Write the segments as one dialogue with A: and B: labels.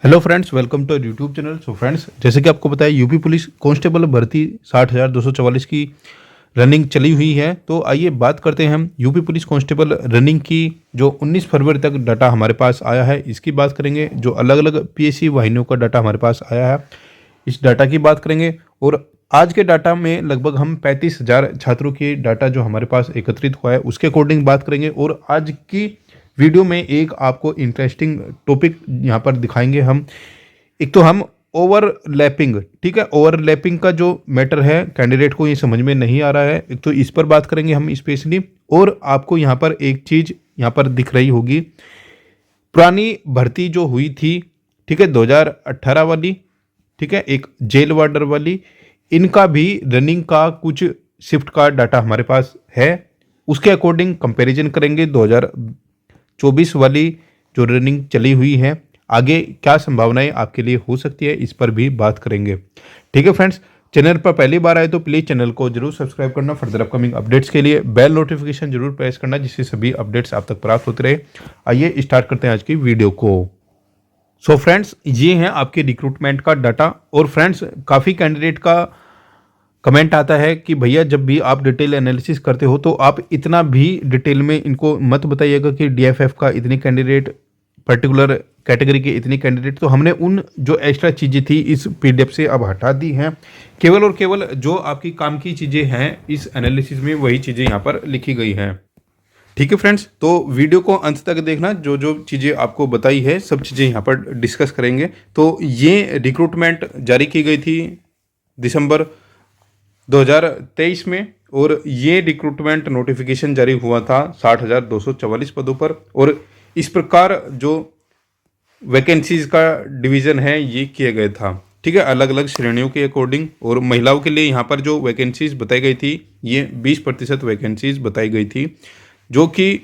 A: Hello friends, welcome to YouTube channel. So friends, जैसे कि आपको पता है यूपी पुलिस कांस्टेबल भर्ती 60,244 की रनिंग चली हुई है। तो आइए बात करते हैं हम यूपी पुलिस कांस्टेबल रनिंग की। जो 19 फरवरी तक डाटा हमारे पास आया है इसकी बात करेंगे। जो अलग अलग पीएससी वाहिनियों का डाटा हमारे पास आया है इस डाटा की बात करेंगे। और आज के डाटा में लगभग हम 35,000 छात्रों की डाटा जो हमारे पास एकत्रित हुआ है उसके अकॉर्डिंग बात करेंगे। और आज की वीडियो में एक आपको इंटरेस्टिंग टॉपिक यहाँ पर दिखाएंगे हम। एक तो हम ओवरलैपिंग, ठीक है, ओवरलैपिंग का जो मैटर है कैंडिडेट को ये समझ में नहीं आ रहा है, एक तो इस पर बात करेंगे हम स्पेशली। और आपको यहाँ पर एक चीज़ यहाँ पर दिख रही होगी, पुरानी भर्ती जो हुई थी, ठीक है, 2018 वाली, ठीक है, एक जेल वार्डर वाली, इनका भी रनिंग का कुछ शिफ्ट का डाटा हमारे पास है। उसके अकॉर्डिंग कंपैरिजन करेंगे 2024 वाली जो रनिंग चली हुई है, आगे क्या संभावनाएं आपके लिए हो सकती है इस पर भी बात करेंगे। ठीक है फ्रेंड्स, चैनल पर पहली बार आए तो प्लीज़ चैनल को जरूर सब्सक्राइब करना। फर्दर अपकमिंग अपडेट्स के लिए बेल नोटिफिकेशन जरूर प्रेस करना जिससे सभी अपडेट्स आप तक प्राप्त होते रहे। आइए स्टार्ट करते हैं आज की वीडियो को। सो फ्रेंड्स, ये है आपके रिक्रूटमेंट का डाटा। और फ्रेंड्स, काफ़ी कैंडिडेट का कमेंट आता है कि भैया जब भी आप डिटेल एनालिसिस करते हो तो आप इतना भी डिटेल में इनको मत बताइएगा कि डीएफएफ का इतने कैंडिडेट, पर्टिकुलर कैटेगरी के इतने कैंडिडेट। तो हमने उन जो एक्स्ट्रा चीज़ें थी इस पीडीएफ से अब हटा दी हैं। केवल और केवल जो आपकी काम की चीज़ें हैं इस एनालिसिस में वही चीज़ें यहाँ पर लिखी गई हैं। ठीक है फ्रेंड्स, तो वीडियो को अंत तक देखना। जो जो चीज़ें आपको बताई है सब चीज़ें यहाँ पर डिस्कस करेंगे। तो ये रिक्रूटमेंट जारी की गई थी दिसंबर 2023 में। और ये रिक्रूटमेंट नोटिफिकेशन जारी हुआ था 60,244 पदों पर। और इस प्रकार जो वैकेंसीज का डिवीज़न है ये किया गया था, ठीक है, अलग अलग श्रेणियों के अकॉर्डिंग। और महिलाओं के लिए यहाँ पर जो वैकेंसीज बताई गई थी ये 20% वैकेंसीज बताई गई थी, जो कि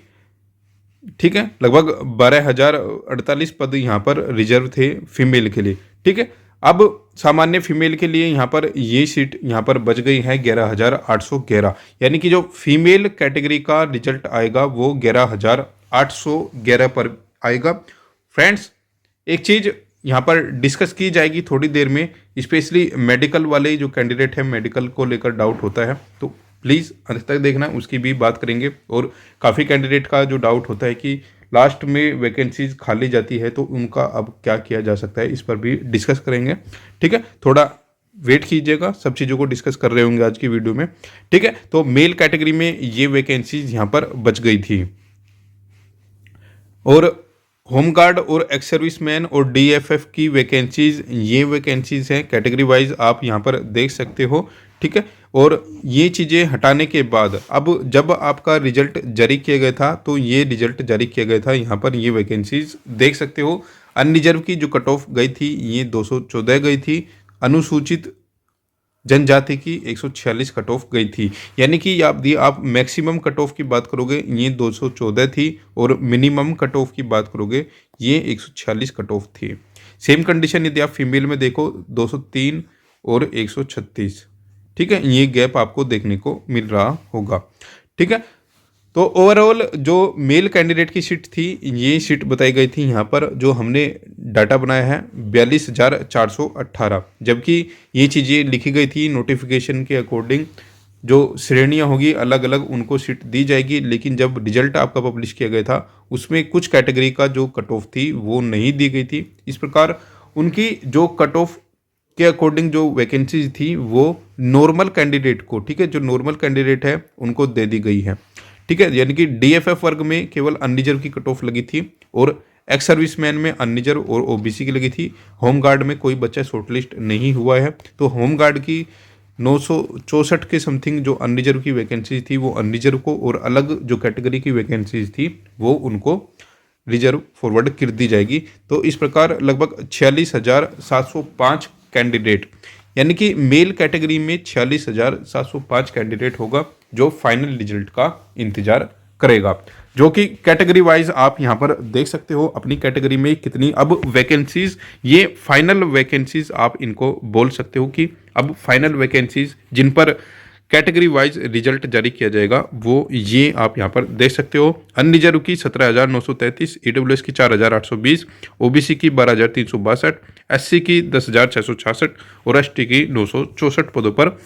A: ठीक है लगभग 12,048 पद यहाँ पर रिजर्व थे फीमेल के लिए। ठीक है, अब सामान्य फीमेल के लिए यहाँ पर ये सीट यहाँ पर बच गई है 11,811, यानी कि जो फीमेल कैटेगरी का रिजल्ट आएगा वो 11,811 पर आएगा। फ्रेंड्स, एक चीज़ यहाँ पर डिस्कस की जाएगी थोड़ी देर में, स्पेशली मेडिकल वाले जो कैंडिडेट हैं, मेडिकल को लेकर डाउट होता है तो प्लीज़ अंत तक देखना, उसकी भी बात करेंगे। और काफ़ी कैंडिडेट का जो डाउट होता है कि लास्ट में वैकेंसीज खाली जाती है तो उनका अब क्या किया जा सकता है, इस पर भी डिस्कस करेंगे। ठीक है, थोड़ा वेट कीजिएगा, सब चीज़ों को डिस्कस कर रहे होंगे आज की वीडियो में। ठीक है, तो मेल कैटेगरी में ये वैकेंसीज यहाँ पर बच गई थी। और होमगार्ड और एक्स सर्विसमैन और डीएफएफ की वैकेंसीज, ये वैकेंसीज हैं कैटेगरी वाइज, आप यहाँ पर देख सकते हो। ठीक है, और ये चीज़ें हटाने के बाद अब जब आपका रिजल्ट जारी किया गया था तो ये रिजल्ट जारी किया गया था, यहाँ पर ये वैकेंसीज देख सकते हो। अनरिजर्व की जो कट ऑफ गई थी ये 214 गई थी, अनुसूचित जनजाति की 146 कट ऑफ गई थी, यानी कि आप मैक्सिमम कट ऑफ की बात करोगे ये 214 थी और मिनिमम कट ऑफ की बात करोगे ये 146 कट ऑफ थी। सेम कंडीशन यदि आप फीमेल में देखो 203 और 136, ठीक है, ये गैप आपको देखने को मिल रहा होगा। ठीक है, तो ओवरऑल जो मेल कैंडिडेट की सीट थी ये सीट बताई गई थी यहाँ पर, जो हमने डाटा बनाया है 42,418, जबकि ये चीज़ें लिखी गई थी नोटिफिकेशन के अकॉर्डिंग। जो श्रेणियाँ होगी अलग अलग उनको सीट दी जाएगी, लेकिन जब रिजल्ट आपका पब्लिश किया गया था उसमें कुछ कैटेगरी का जो कट ऑफ थी वो नहीं दी गई थी। इस प्रकार उनकी जो कट ऑफ के अकॉर्डिंग जो वैकेंसीज थी वो नॉर्मल कैंडिडेट को, ठीक है, जो नॉर्मल कैंडिडेट है उनको दे दी गई है। ठीक है, यानी कि डीएफएफ वर्ग में केवल अनरिजर्व की कट ऑफ लगी थी और एक्स सर्विसमैन में अनरिजर्व और ओबीसी की लगी थी। होमगार्ड में कोई बच्चा शॉर्टलिस्ट नहीं हुआ है, तो होमगार्ड की 964 के समथिंग जो अनरिजर्व की वैकेंसीज थी वो अनरिजर्व को, और अलग जो कैटेगरी की वैकेंसीज थी वो उनको रिजर्व फॉरवर्ड कर दी जाएगी। तो इस प्रकार लगभग 46,705 कैंडिडेट, यानी कि मेल कैटेगरी में 46,705 कैंडिडेट होगा जो फाइनल रिजल्ट का इंतजार करेगा, जो कि कैटेगरी वाइज आप यहां पर देख सकते हो अपनी कैटेगरी में कितनी अब वैकेंसीज, ये फाइनल वैकेंसीज आप इनको बोल सकते हो कि अब फाइनल वैकेंसीज जिन पर कैटेगरी वाइज रिजल्ट जारी किया जाएगा वो ये आप यहाँ पर देख सकते हो। अनरिजर्व की 17,933, ईडब्ल्यूएस की 4,820, ओबीसी की 12,362, एससी की 10,666 और एसटी की 964 पदों पर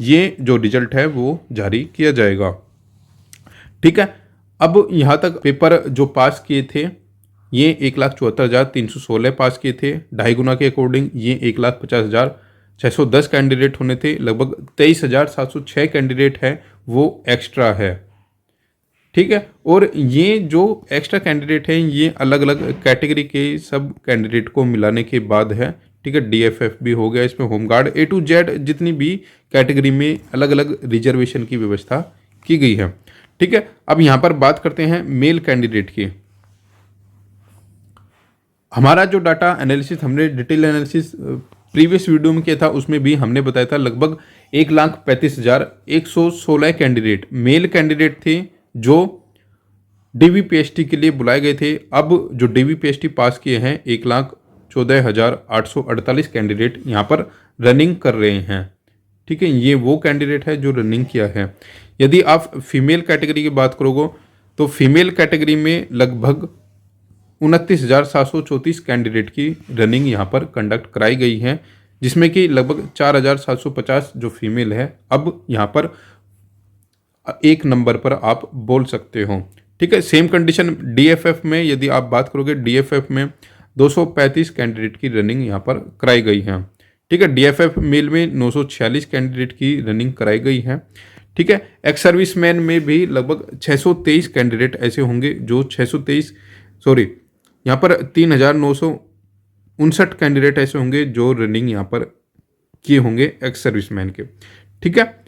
A: ये जो रिजल्ट है वो जारी किया जाएगा। ठीक है, अब यहाँ तक पेपर जो पास किए थे ये 1,74,316 पास किए थे। 2.5 गुना के अकॉर्डिंग ये 1,50,610 कैंडिडेट होने थे। लगभग 23,706 कैंडिडेट है वो एक्स्ट्रा है। ठीक है, और ये जो एक्स्ट्रा कैंडिडेट हैं ये अलग अलग कैटेगरी के सब कैंडिडेट को मिलाने के बाद है। ठीक है, डीएफएफ भी हो गया, इसमें होमगार्ड ए टू जेड जितनी भी कैटेगरी में अलग अलग रिजर्वेशन की व्यवस्था की गई है। ठीक है, अब यहाँ पर बात करते हैं मेल कैंडिडेट की। हमारा जो डाटा एनालिसिस हमने डिटेल एनालिसिस प्रीवियस वीडियो में किया था उसमें भी हमने बताया था लगभग 1,35,116 कैंडिडेट मेल कैंडिडेट थे जो डीवीपीएसटी के लिए बुलाए गए थे। अब जो डीवीपीएसटी पास किए हैं 1,14,848 कैंडिडेट यहाँ पर रनिंग कर रहे हैं। ठीक है, ये वो कैंडिडेट है जो रनिंग किया है। यदि आप फीमेल कैटेगरी की बात करोगे तो फीमेल कैटेगरी में लगभग 29,734 कैंडिडेट की रनिंग यहाँ पर कंडक्ट कराई गई है, जिसमें कि लगभग 4,750 जो फीमेल है अब यहाँ पर एक नंबर पर आप बोल सकते हो। ठीक है, सेम कंडीशन डीएफएफ में यदि आप बात करोगे डीएफएफ में 235 कैंडिडेट की रनिंग यहाँ पर कराई गई है। ठीक है, डीएफएफ मेल में 946 कैंडिडेट की रनिंग कराई गई है। ठीक है, एक्स सर्विसमैन में भी लगभग 623 कैंडिडेट ऐसे होंगे जो 623 यहाँ पर 3,959 कैंडिडेट ऐसे होंगे जो रनिंग यहाँ पर किए होंगे एक्स सर्विसमैन के। ठीक है,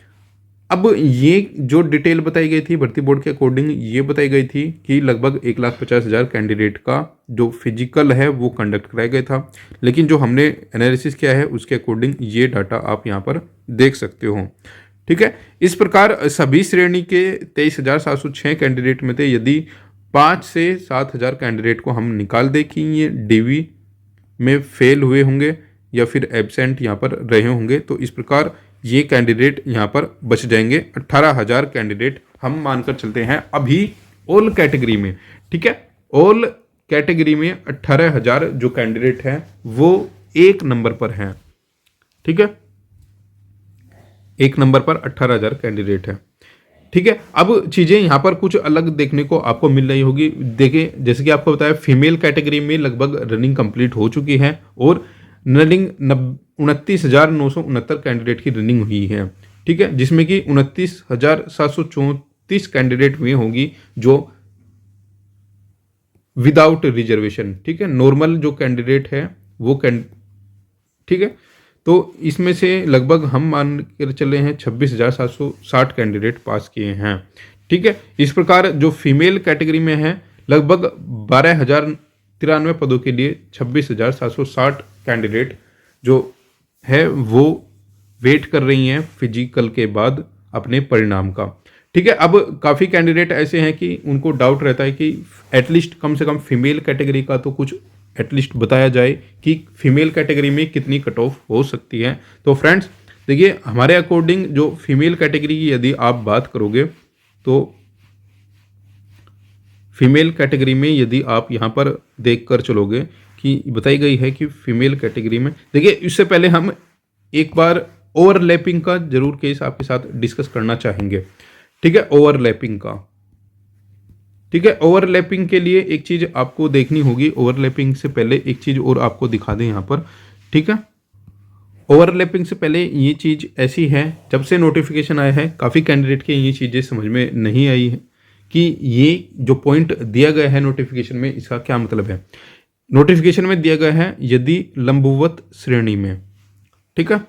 A: अब ये जो डिटेल बताई गई थी भर्ती बोर्ड के अकॉर्डिंग ये बताई गई थी कि लगभग 1,50,000 कैंडिडेट का जो फिजिकल है वो कंडक्ट कराया गया था, लेकिन जो हमने एनालिसिस किया है उसके अकॉर्डिंग ये डाटा आप यहाँ पर देख सकते हो। ठीक है, इस प्रकार सभी श्रेणी के 23,706 कैंडिडेट में थे। यदि 5 से 7,000 कैंडिडेट को हम निकाल दें कि ये डीवी में फेल हुए होंगे या फिर एब्सेंट यहाँ पर रहे होंगे तो इस प्रकार ये कैंडिडेट यहाँ पर बच जाएंगे। 18,000 कैंडिडेट हम मानकर चलते हैं अभी ऑल कैटेगरी में। ठीक है, ऑल कैटेगरी में 18,000 जो कैंडिडेट हैं वो एक नंबर पर हैं। ठीक है, एक नंबर पर 18,000 कैंडिडेट है। ठीक है, अब चीज़ें यहाँ पर कुछ अलग देखने को आपको मिल रही होगी। देखिए, जैसे कि आपको बताया फीमेल कैटेगरी में लगभग रनिंग कंप्लीट हो चुकी है और रनिंग 29,969 कैंडिडेट की रनिंग हुई है। ठीक है, जिसमें कि 29,734 कैंडिडेट हुए होगी जो विदाउट रिजर्वेशन। ठीक है, नॉर्मल जो कैंडिडेट है वो ठीक है, तो इसमें से लगभग हम मान कर चले हैं 26,760 कैंडिडेट पास किए हैं। ठीक है, इस प्रकार जो फीमेल कैटेगरी में है लगभग 12,093 पदों के लिए 26,760 कैंडिडेट जो है वो वेट कर रही हैं फिजिकल के बाद अपने परिणाम का। ठीक है, अब काफ़ी कैंडिडेट ऐसे हैं कि उनको डाउट रहता है कि एटलीस्ट कम से कम फीमेल कैटेगरी का तो कुछ एटलीस्ट बताया जाए कि फीमेल कैटेगरी में कितनी कट ऑफ हो सकती है। तो फ्रेंड्स देखिए, हमारे अकॉर्डिंग जो फीमेल कैटेगरी की यदि आप बात करोगे तो फीमेल कैटेगरी में यदि आप यहाँ पर देख कर चलोगे कि बताई गई है कि फीमेल कैटेगरी में देखिए, इससे पहले हम एक बार ओवरलैपिंग का जरूर केस आपके साथ डिस्कस करना चाहेंगे। ठीक है, ओवरलैपिंग का। ठीक है, ओवरलैपिंग के लिए एक चीज़ आपको देखनी होगी। ओवरलैपिंग से पहले एक चीज़ और आपको दिखा दें यहाँ पर। ठीक है, ओवरलैपिंग से पहले ये चीज़ ऐसी है, जब से नोटिफिकेशन आया है काफ़ी कैंडिडेट के ये चीज़ें समझ में नहीं आई है कि ये जो पॉइंट दिया गया है नोटिफिकेशन में इसका क्या मतलब है। नोटिफिकेशन में दिया गया है यदि लंबवत श्रेणी में, ठीक है,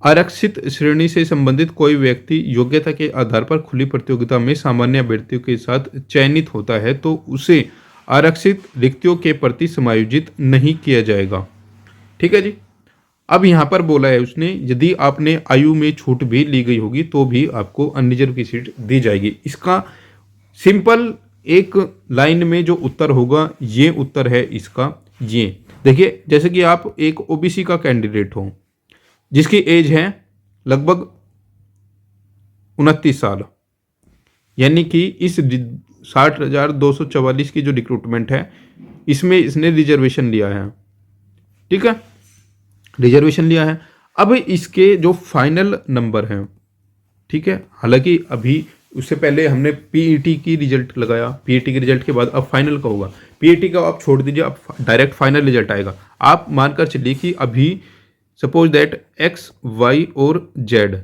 A: आरक्षित श्रेणी से संबंधित कोई व्यक्ति योग्यता के आधार पर खुली प्रतियोगिता में सामान्य अभ्यर्थियों के साथ चयनित होता है तो उसे आरक्षित रिक्तियों के प्रति समायोजित नहीं किया जाएगा। ठीक है जी, अब यहाँ पर बोला है उसने यदि आपने आयु में छूट भी ली गई होगी तो भी आपको अनरिजर्व की सीट दी जाएगी। इसका सिंपल एक लाइन में जो उत्तर होगा ये उत्तर है इसका। ये देखिए, जैसे कि आप एक ओबीसी का कैंडिडेट हो जिसकी एज है लगभग 29 साल, यानी कि इस 60,244 की जो रिक्रूटमेंट है इसमें इसने रिजर्वेशन लिया है। ठीक है, रिजर्वेशन लिया है। अब इसके जो फाइनल नंबर हैं, ठीक है, हालांकि अभी उससे पहले हमने पीईटी की रिजल्ट लगाया, पीईटी के रिजल्ट के बाद अब फाइनल का होगा। पीईटी का आप छोड़ दीजिए, अब डायरेक्ट फाइनल रिजल्ट आएगा। आप मानकर चलिए कि अभी सपोज दैट एक्स वाई और जेड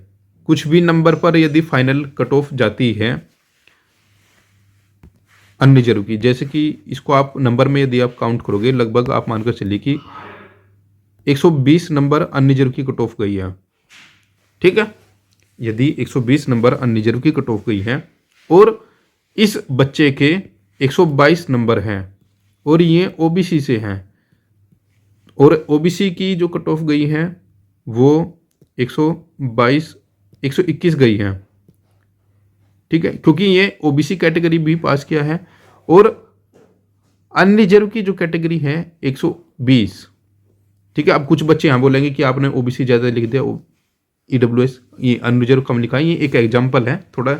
A: कुछ भी नंबर पर यदि फाइनल कट ऑफ जाती है अनरिजर्व की, जैसे कि इसको आप नंबर में यदि आप काउंट करोगे, लगभग आप मानकर चलिए कि 120 नंबर अनरिजर्व की कट ऑफ गई है। ठीक है, यदि 120 नंबर अनरिजर्व की कट ऑफ गई है और इस बच्चे के 122 नंबर हैं और ये ओबीसी से हैं, और ओबीसी की जो कट ऑफ गई है वो 121 गई है। ठीक है, क्योंकि ये ओबीसी कैटेगरी भी पास किया है और अनरिजर्व की जो कैटेगरी है 120। ठीक है, अब कुछ बच्चे यहाँ बोलेंगे कि आपने ओबीसी ज़्यादा लिख दिया, ईडब्ल्यूएस ये अनरिजर्व कम लिखा है। ये एक एग्जाम्पल है, थोड़ा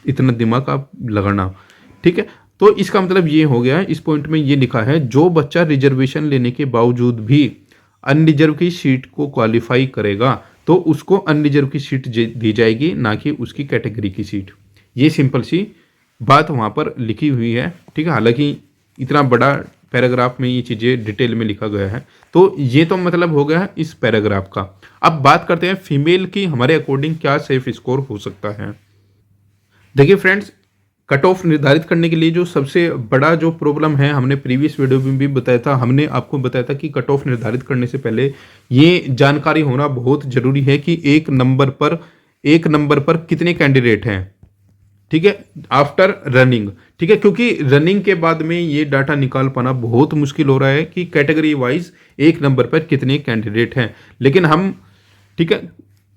A: इतना दिमाग आप लगाना। ठीक है, तो इसका मतलब ये हो गया है, इस पॉइंट में ये लिखा है जो बच्चा रिजर्वेशन लेने के बावजूद भी अनरिजर्व की सीट को क्वालिफाई करेगा तो उसको अनरिजर्व की सीट दी जाएगी, ना कि उसकी कैटेगरी की सीट। ये सिंपल सी बात वहाँ पर लिखी हुई है। ठीक है, हालांकि इतना बड़ा पैराग्राफ में ये चीज़ें डिटेल में लिखा गया है। तो ये तो मतलब हो गया है इस पैराग्राफ का। अब बात करते हैं फीमेल की, हमारे अकॉर्डिंग क्या सेफ स्कोर हो सकता है। देखिए फ्रेंड्स, कट ऑफ निर्धारित करने के लिए जो सबसे बड़ा जो प्रॉब्लम है, हमने प्रीवियस वीडियो में भी बताया था, हमने आपको बताया था कि कट ऑफ निर्धारित करने से पहले ये जानकारी होना बहुत जरूरी है कि एक नंबर पर कितने कैंडिडेट हैं। ठीक है, आफ्टर रनिंग। ठीक है, क्योंकि रनिंग के बाद में ये डाटा निकाल पाना बहुत मुश्किल हो रहा है कि कैटेगरी वाइज एक नंबर पर कितने कैंडिडेट हैं। लेकिन हम, ठीक है,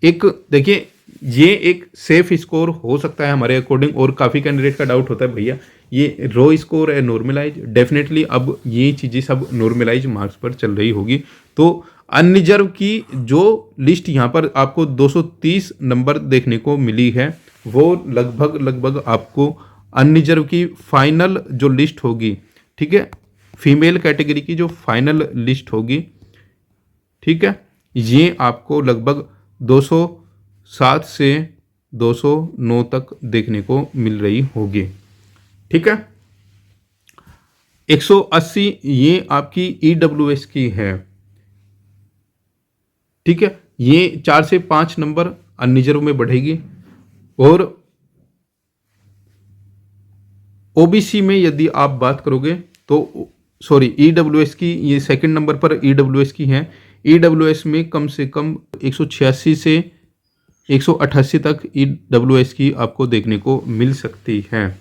A: एक देखिए ये एक सेफ स्कोर हो सकता है हमारे अकॉर्डिंग। और काफ़ी कैंडिडेट का डाउट होता है भैया ये रो स्कोर है नॉर्मलाइज, डेफिनेटली अब ये चीज़ें सब नॉर्मलाइज मार्क्स पर चल रही होगी। तो अनरिजर्व की जो लिस्ट यहाँ पर आपको 230 नंबर देखने को मिली है, वो लगभग आपको अनरिजर्व की फाइनल जो लिस्ट होगी, ठीक है, फीमेल कैटेगरी की जो फाइनल लिस्ट होगी, ठीक है, ये आपको लगभग 207 से 209 तक देखने को मिल रही होगी। ठीक है, 180 ये आपकी ईडब्ल्यूएस की है। ठीक है, ये 4 से 5 नंबर अनरिजर्व में बढ़ेगी। और ओबीसी में यदि आप बात करोगे तो सॉरी ईडब्ल्यूएस की, ये सेकंड नंबर पर ईडब्ल्यूएस की है। ईडब्ल्यूएस में कम से कम 186 से 188 तक ईडब्ल्यूएस की आपको देखने को मिल सकती है।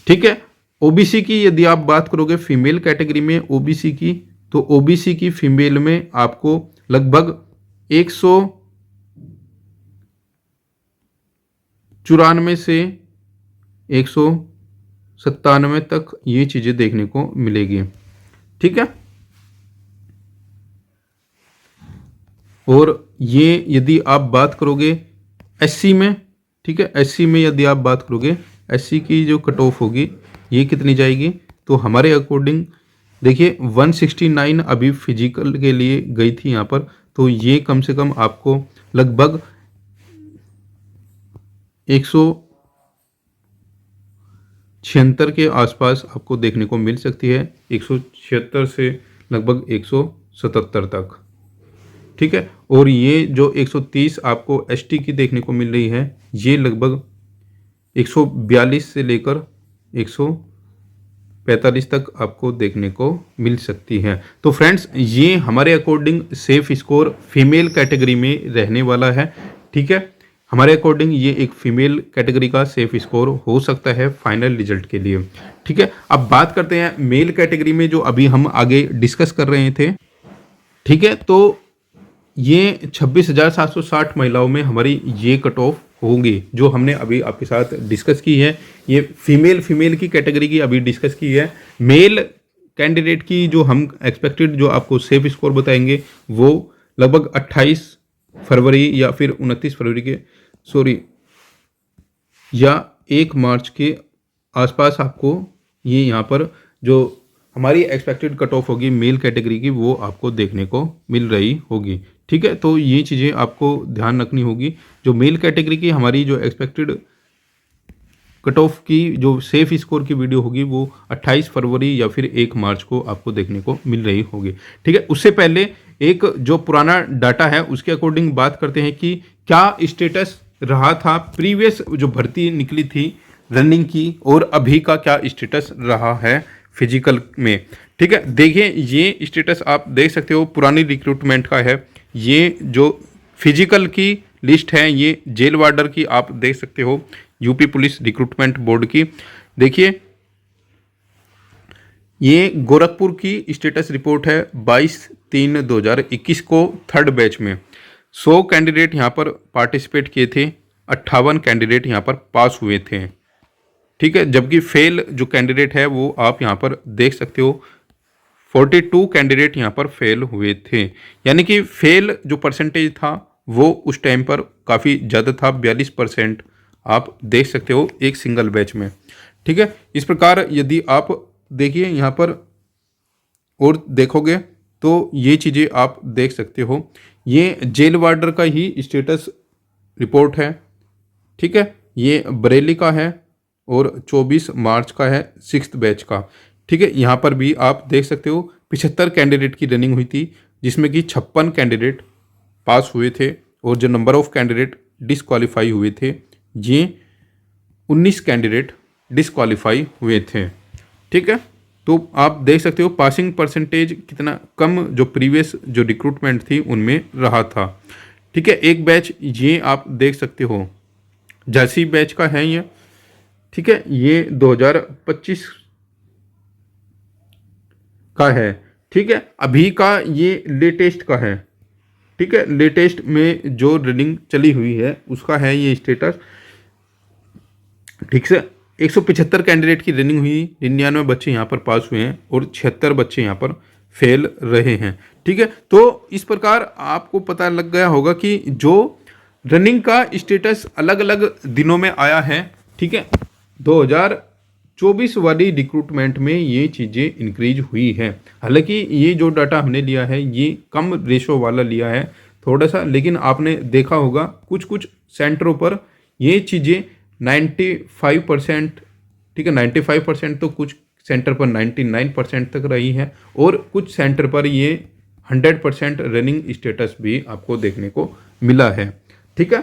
A: ठीक है, ओबीसी की यदि आप बात करोगे फीमेल कैटेगरी में ओबीसी की, तो ओबीसी की फीमेल में आपको लगभग 194 से 197 तक ये चीज़ें देखने को मिलेगी। ठीक है, और ये यदि आप बात करोगे एससी में, ठीक है, एससी में यदि आप बात करोगे, एससी की जो कट ऑफ होगी ये कितनी जाएगी, तो हमारे अकॉर्डिंग देखिए 169 अभी फिजिकल के लिए गई थी यहाँ पर, तो ये कम से कम आपको लगभग 176 के आसपास आपको देखने को मिल सकती है, 176 से लगभग 177 तक। ठीक है, और ये जो 130 आपको एसटी की देखने को मिल रही है, ये लगभग 142 से लेकर 145 तक आपको देखने को मिल सकती है। तो फ्रेंड्स, ये हमारे according safe score female category में रहने वाला है। ठीक है, हमारे अकॉर्डिंग ये एक फीमेल कैटेगरी का सेफ स्कोर हो सकता है फाइनल रिजल्ट के लिए। ठीक है, अब बात करते हैं मेल कैटेगरी में, जो अभी हम आगे डिस्कस कर रहे थे। ठीक है, तो ये 26,760 महिलाओं में हमारी ये कट ऑफ होगी, जो हमने अभी आपके साथ डिस्कस की है। ये फीमेल की कैटेगरी की अभी डिस्कस की है। मेल कैंडिडेट की जो हम एक्सपेक्टेड जो आपको सेफ स्कोर बताएंगे वो लगभग 28 फरवरी या फिर 29 फरवरी के या 1 मार्च के आसपास आपको ये यहाँ पर जो हमारी एक्सपेक्टेड कट ऑफ होगी मेल कैटेगरी की, वो आपको देखने को मिल रही होगी। ठीक है, तो ये चीज़ें आपको ध्यान रखनी होगी। जो मेल कैटेगरी की हमारी जो एक्सपेक्टेड कट ऑफ की जो सेफ स्कोर की वीडियो होगी वो 28 फरवरी या फिर 1 मार्च को आपको देखने को मिल रही होगी। ठीक है, उससे पहले एक जो पुराना डाटा है उसके अकॉर्डिंग बात करते हैं कि क्या स्टेटस रहा था प्रीवियस जो भर्ती निकली थी रनिंग की, और अभी का क्या स्टेटस रहा है फिजिकल में। ठीक है, देखिए ये स्टेटस आप देख सकते हो पुरानी रिक्रूटमेंट का है। ये जो फिजिकल की लिस्ट है ये जेल वार्डर की आप देख सकते हो, यूपी पुलिस रिक्रूटमेंट बोर्ड की। देखिए ये गोरखपुर की स्टेटस रिपोर्ट है 22/3/2021 को थर्ड बैच में 100 कैंडिडेट यहाँ पर पार्टिसिपेट किए थे, 58 कैंडिडेट यहाँ पर पास हुए थे। ठीक है, जबकि फेल जो कैंडिडेट है वो आप यहाँ पर देख सकते हो 42 कैंडिडेट यहाँ पर फेल हुए थे। यानी कि फेल जो परसेंटेज था वो उस टाइम पर काफ़ी ज़्यादा था, 42% आप देख सकते हो एक सिंगल बैच में। ठीक है, इस प्रकार यदि आप देखिए यहाँ पर और देखोगे तो ये चीज़ें आप देख सकते हो। ये जेल वार्डर का ही स्टेटस रिपोर्ट है। ठीक है, ये बरेली का है और 24 मार्च का है 6th बैच का। ठीक है, यहाँ पर भी आप देख सकते हो 75 कैंडिडेट की रनिंग हुई थी, जिसमें कि 56 कैंडिडेट पास हुए थे और जो नंबर ऑफ कैंडिडेट डिसक्वालीफाई हुए थे ये 19 कैंडिडेट डिसक्वालीफाई हुए थे। ठीक है, तो आप देख सकते हो पासिंग परसेंटेज कितना कम जो प्रीवियस जो रिक्रूटमेंट थी उनमें रहा था। ठीक है, एक बैच ये आप देख सकते हो झांसी बैच का है ये। ठीक है, ये 2025 का है। ठीक है, अभी का ये लेटेस्ट का है। ठीक है, लेटेस्ट में जो रनिंग चली हुई है उसका है ये स्टेटस। ठीक से 175 कैंडिडेट की रनिंग हुई, 99 बच्चे यहाँ पर पास हुए हैं और 76 बच्चे यहाँ पर फेल रहे हैं। ठीक है, तो इस प्रकार आपको पता लग गया होगा कि जो रनिंग का स्टेटस अलग अलग दिनों में आया है। ठीक है, 2024 वाली रिक्रूटमेंट में ये चीज़ें इंक्रीज हुई है। हालांकि ये जो डाटा हमने लिया है ये कम रेशो वाला लिया है थोड़ा सा, लेकिन आपने देखा होगा कुछ कुछ सेंटरों पर ये चीज़ें 95%, ठीक है 95% तो कुछ सेंटर पर 99% तक रही है और कुछ सेंटर पर ये 100% रनिंग स्टेटस भी आपको देखने को मिला है। ठीक है,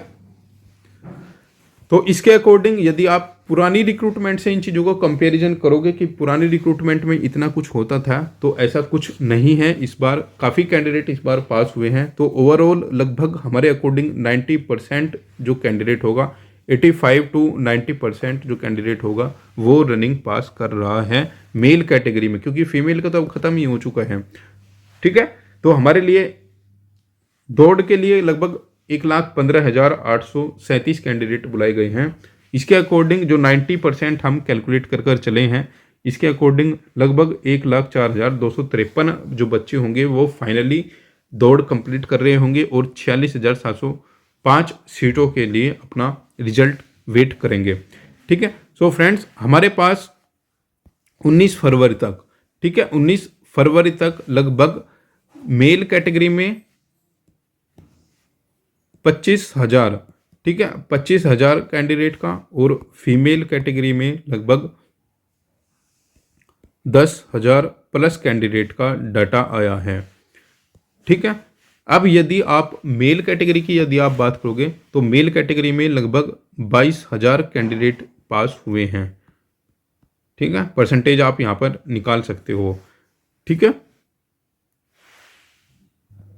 A: तो इसके अकॉर्डिंग यदि आप पुरानी रिक्रूटमेंट से इन चीज़ों को कंपैरिजन करोगे कि पुरानी रिक्रूटमेंट में इतना कुछ होता था, तो ऐसा कुछ नहीं है। इस बार काफ़ी कैंडिडेट इस बार पास हुए हैं, तो ओवरऑल लगभग हमारे अकॉर्डिंग 90% जो कैंडिडेट होगा, 85 to 90% जो कैंडिडेट होगा वो रनिंग पास कर रहा है मेल कैटेगरी में, क्योंकि फीमेल का तो अब ख़त्म ही हो चुका है। ठीक है, तो हमारे लिए दौड़ के लिए लगभग 1,15,837 कैंडिडेट बुलाए गए हैं। इसके अकॉर्डिंग जो 90% हम कैलकुलेट कर कर चले हैं, इसके अकॉर्डिंग लगभग 1,04,253 जो बच्चे होंगे वो फाइनली दौड़ कंप्लीट कर रहे होंगे और 46,705 सीटों के लिए अपना रिजल्ट वेट करेंगे। ठीक है, सो फ्रेंड्स हमारे पास 19 फरवरी तक, ठीक है 19 फरवरी तक लगभग मेल कैटेगरी में 25,000, ठीक है 25,000 कैंडिडेट का, और फीमेल कैटेगरी में लगभग 10,000 प्लस कैंडिडेट का डाटा आया है। ठीक है, अब यदि आप मेल कैटेगरी की यदि आप बात करोगे तो मेल कैटेगरी में लगभग 22,000 कैंडिडेट पास हुए हैं। ठीक है, परसेंटेज आप यहाँ पर निकाल सकते हो। ठीक है,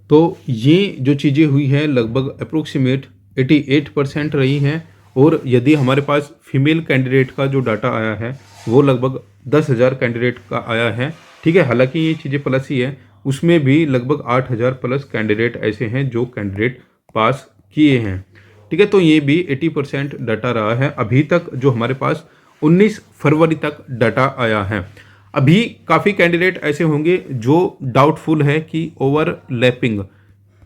A: तो ये जो चीज़ें हुई है लगभग अप्रोक्सीमेट 88% रही हैं, और यदि हमारे पास फीमेल कैंडिडेट का जो डाटा आया है वो लगभग 10,000 कैंडिडेट का आया है। ठीक है, हालांकि ये चीज़ें प्लस ही है, उसमें भी लगभग 8,000 प्लस कैंडिडेट ऐसे हैं जो कैंडिडेट पास किए हैं। ठीक है, तो ये भी 80% डाटा रहा है अभी तक जो हमारे पास 19 फरवरी तक डाटा आया है। अभी काफ़ी कैंडिडेट ऐसे होंगे जो डाउटफुल है कि ओवरलैपिंग,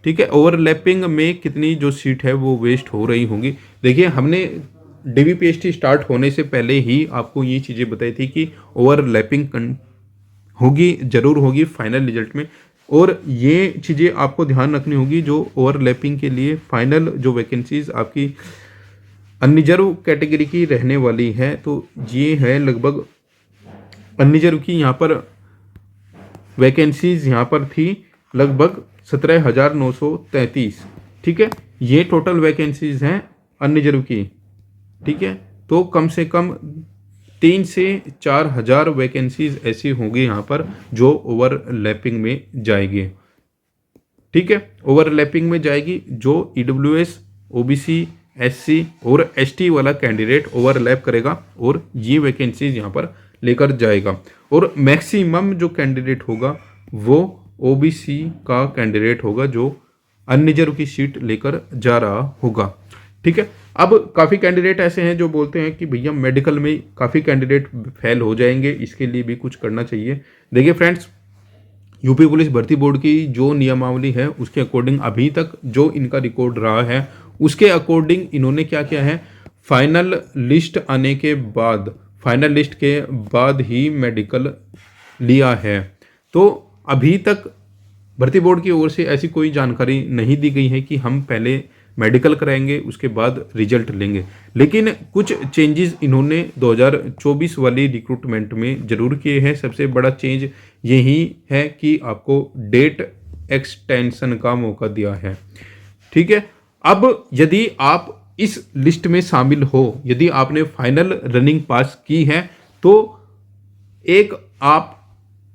A: ठीक है ओवरलैपिंग में कितनी जो सीट है वो वेस्ट हो रही होंगी। देखिए हमने DBPST स्टार्ट होने से पहले ही आपको ये चीज़ें बताई थी कि ओवरलैपिंग होगी, जरूर होगी फाइनल रिजल्ट में। और ये चीज़ें आपको ध्यान रखनी होगी, जो ओवरलैपिंग के लिए फाइनल जो वैकेंसीज आपकी अनरिजर्व कैटेगरी की रहने वाली है, तो ये है लगभग अनरिजर्व की यहाँ पर वैकेंसीज यहाँ पर थी लगभग 17,933। ठीक है, ये टोटल वैकेंसीज हैं अनरिजर्व की। ठीक है, तो कम से कम 3 से 4 हज़ार वैकेंसीज ऐसी होंगी यहाँ पर जो ओवरलैपिंग में जाएगी। ठीक है, ओवरलैपिंग में जाएगी जो EWS, OBC, SC और ST वाला कैंडिडेट ओवरलैप करेगा और ये वैकेंसीज यहाँ पर लेकर जाएगा। और मैक्सिमम जो कैंडिडेट होगा वो OBC का कैंडिडेट होगा जो अनरिजर्व की सीट लेकर जा रहा होगा। ठीक है, अब काफ़ी कैंडिडेट ऐसे हैं जो बोलते हैं कि भैया मेडिकल में काफ़ी कैंडिडेट फेल हो जाएंगे, इसके लिए भी कुछ करना चाहिए। देखिए फ्रेंड्स, यूपी पुलिस भर्ती बोर्ड की जो नियमावली है उसके अकॉर्डिंग अभी तक जो इनका रिकॉर्ड रहा है उसके अकॉर्डिंग इन्होंने क्या किया है, फाइनल लिस्ट आने के बाद, फाइनल लिस्ट के बाद ही मेडिकल लिया है। तो अभी तक भर्ती बोर्ड की ओर से ऐसी कोई जानकारी नहीं दी गई है कि हम पहले मेडिकल कराएंगे उसके बाद रिजल्ट लेंगे। लेकिन कुछ चेंजेस इन्होंने 2024 वाली रिक्रूटमेंट में ज़रूर किए हैं। सबसे बड़ा चेंज यही है कि आपको डेट एक्सटेंशन का मौका दिया है। ठीक है, अब यदि आप इस लिस्ट में शामिल हो, यदि आपने फाइनल रनिंग पास की है, तो एक आप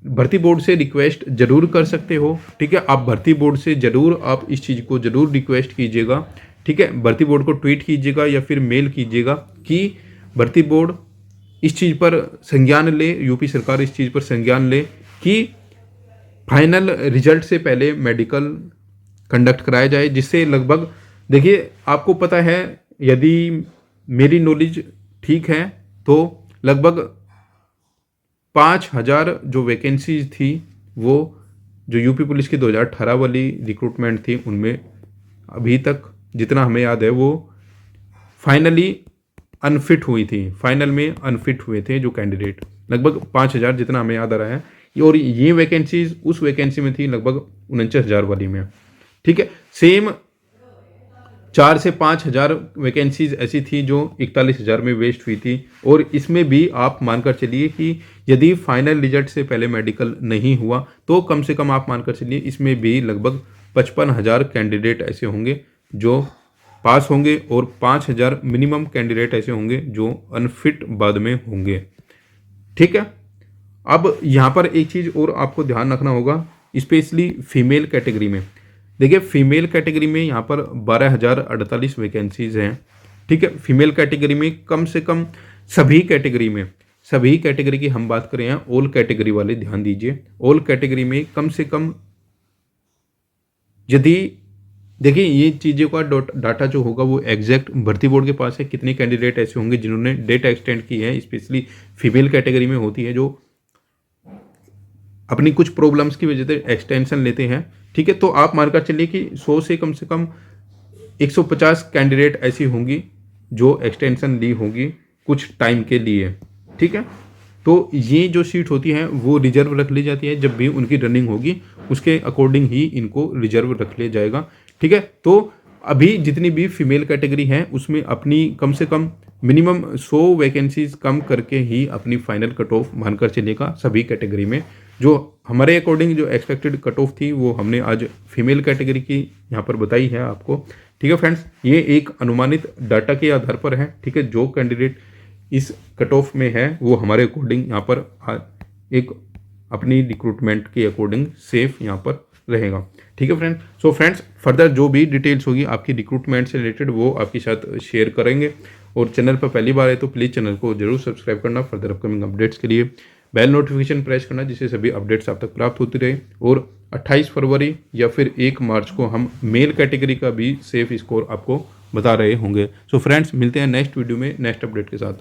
A: भर्ती बोर्ड से रिक्वेस्ट जरूर कर सकते हो। ठीक है, आप भर्ती बोर्ड से जरूर आप इस चीज़ को जरूर रिक्वेस्ट कीजिएगा। ठीक है, भर्ती बोर्ड को ट्वीट कीजिएगा या फिर मेल कीजिएगा कि भर्ती बोर्ड इस चीज़ पर संज्ञान ले, यूपी सरकार इस चीज़ पर संज्ञान ले कि फाइनल रिजल्ट से पहले मेडिकल कंडक्ट कराया जाए, जिससे लगभग, देखिए आपको पता है, यदि मेरी नॉलेज ठीक है तो लगभग 5,000 जो वैकेंसीज थी वो जो यूपी पुलिस की 2018 वाली रिक्रूटमेंट थी उनमें अभी तक जितना हमें याद है वो फाइनली अनफिट हुई थी, फाइनल में अनफिट हुए थे जो कैंडिडेट, लगभग 5,000 जितना हमें याद आ रहा है। और ये वैकेंसीज उस वैकेंसी में थी लगभग 49,000 वाली में। ठीक है, सेम 4 से 5,000 वैकेंसीज ऐसी थी जो 41,000 में वेस्ट हुई थी। और इसमें भी आप मानकर चलिए कि यदि फाइनल रिजल्ट से पहले मेडिकल नहीं हुआ तो कम से कम आप मानकर चलिए इसमें भी लगभग 55,000 कैंडिडेट ऐसे होंगे जो पास होंगे और 5,000 मिनिमम कैंडिडेट ऐसे होंगे जो अनफिट बाद में होंगे। ठीक है, अब यहाँ पर एक चीज़ और आपको ध्यान रखना होगा, स्पेशली फीमेल कैटेगरी में। देखिए फीमेल कैटेगरी में यहाँ पर 12,048 वैकेंसीज हैं। ठीक है, फीमेल कैटेगरी में कम से कम सभी कैटेगरी में, सभी कैटेगरी की हम बात करें, ऑल कैटेगरी वाले ध्यान दीजिए, ऑल कैटेगरी में कम से कम, यदि देखिए ये चीज़ों का डाटा जो होगा वो एग्जैक्ट भर्ती बोर्ड के पास है, कितने कैंडिडेट ऐसे होंगे जिन्होंने डेट एक्सटेंड की है, स्पेशली फीमेल कैटेगरी में होती है जो अपनी कुछ प्रॉब्लम्स की वजह से एक्सटेंशन लेते हैं। ठीक है, तो आप मानकर चलिए कि 100 से कम 150 कैंडिडेट ऐसी होंगी जो एक्सटेंशन ली होगी कुछ टाइम के लिए। ठीक है, तो ये जो सीट होती है वो रिजर्व रख ली जाती है, जब भी उनकी रनिंग होगी उसके अकॉर्डिंग ही इनको रिजर्व रख लिया जाएगा। ठीक है, तो अभी जितनी भी फीमेल कैटेगरी है उसमें अपनी कम से कम मिनिमम 100 वैकेंसीज कम करके ही अपनी फाइनल कट ऑफ मानकर चलेगा सभी कैटेगरी में। जो हमारे अकॉर्डिंग जो एक्सपेक्टेड कट ऑफ थी वो हमने आज फीमेल कैटेगरी की यहाँ पर बताई है आपको। ठीक है फ्रेंड्स, ये एक अनुमानित डाटा के आधार पर है। ठीक है, जो कैंडिडेट इस कट ऑफ में है वो हमारे अकॉर्डिंग यहाँ पर एक अपनी रिक्रूटमेंट के अकॉर्डिंग सेफ यहाँ पर रहेगा। ठीक है फ्रेंड्स, सो फ्रेंड्स फर्दर जो भी डिटेल्स होगी आपकी रिक्रूटमेंट से रिलेटेड वो आपके साथ शेयर करेंगे। और चैनल पर पहली बार है तो प्लीज़ चैनल को जरूर सब्सक्राइब करना, फर्दर अपकमिंग अपडेट्स के लिए बेल नोटिफिकेशन प्रेस करना, जिससे सभी अपडेट्स आप तक प्राप्त होती रहे। और 28 फरवरी या फिर 1 मार्च को हम मेल कैटेगरी का भी सेफ स्कोर आपको बता रहे होंगे। सो फ्रेंड्स मिलते हैं नेक्स्ट वीडियो में नेक्स्ट अपडेट के साथ।